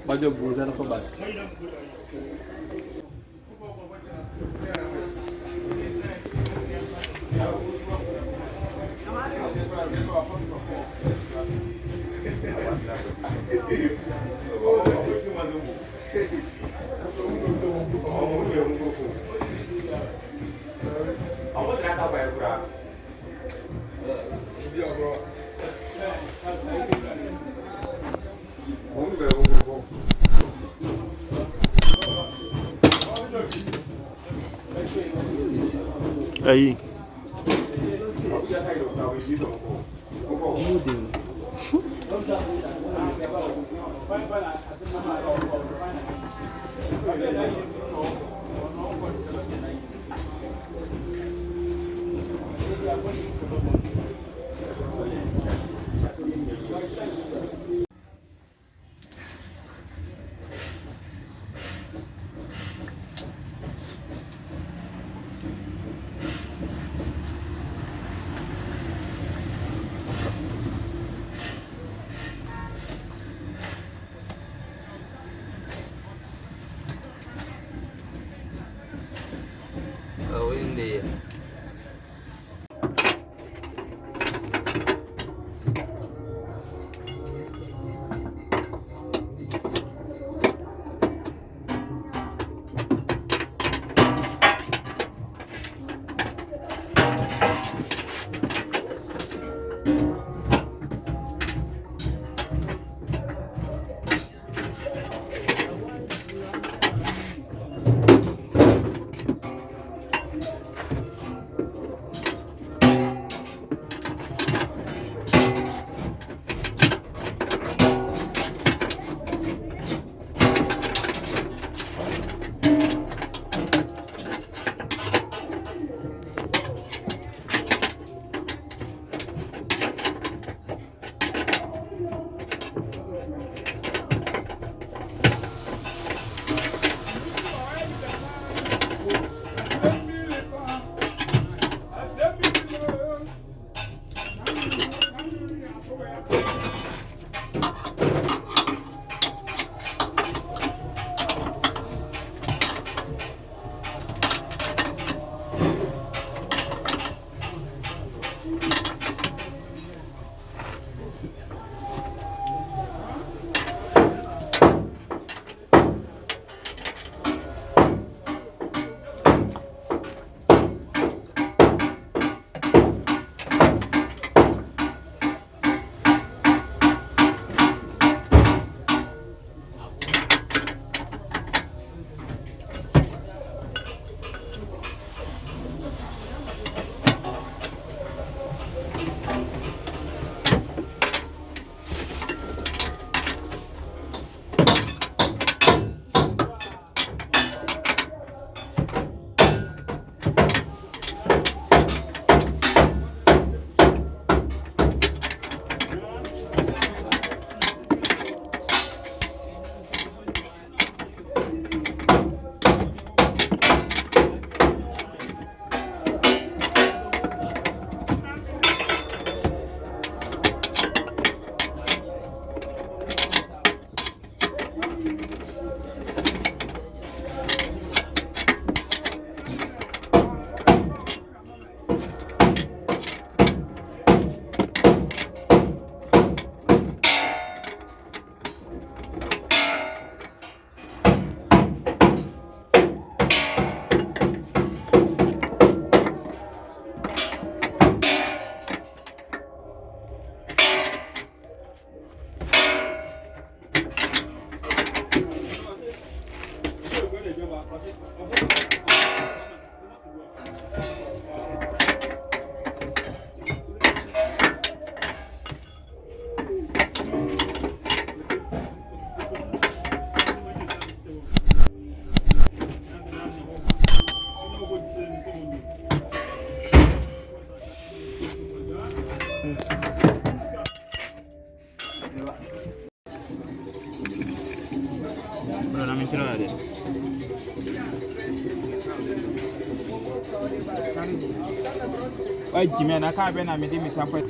Bajo buza na ko ba? Aí. Oh, hindi. Why, Jimmy, and I can't be a meeting sample.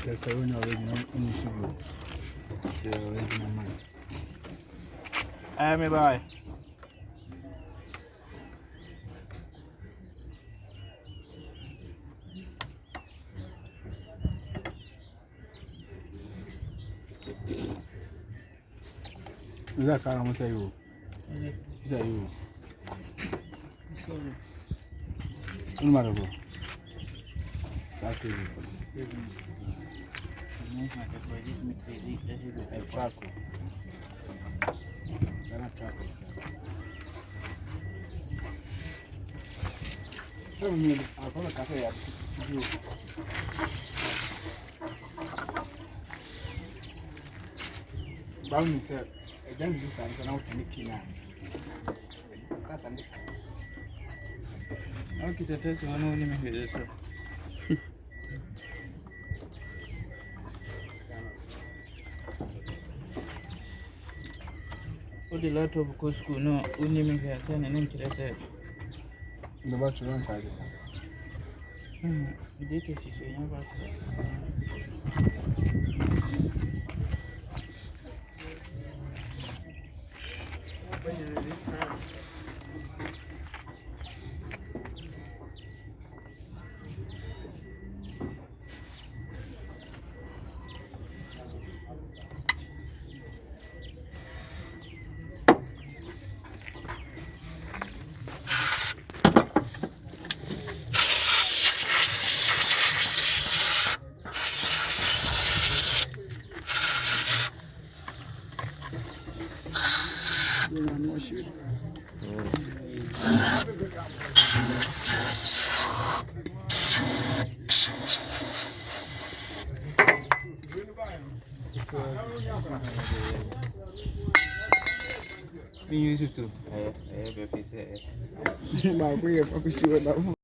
That's the one original Mitsubishi. The original man. Me bye. Is that car? I'm say you. Is that you? No matter what. Exactly. Charcoal. Charcoal. So me, I call a cafe to do. Brown said, "I don't do something now. Can you kill her?" Start and Okay, that's one only me this. What the lot of course no only me here saying an interest. the battery on charge. This is so young. I'm not sure. Me use it too. I have a piece. My way of sure.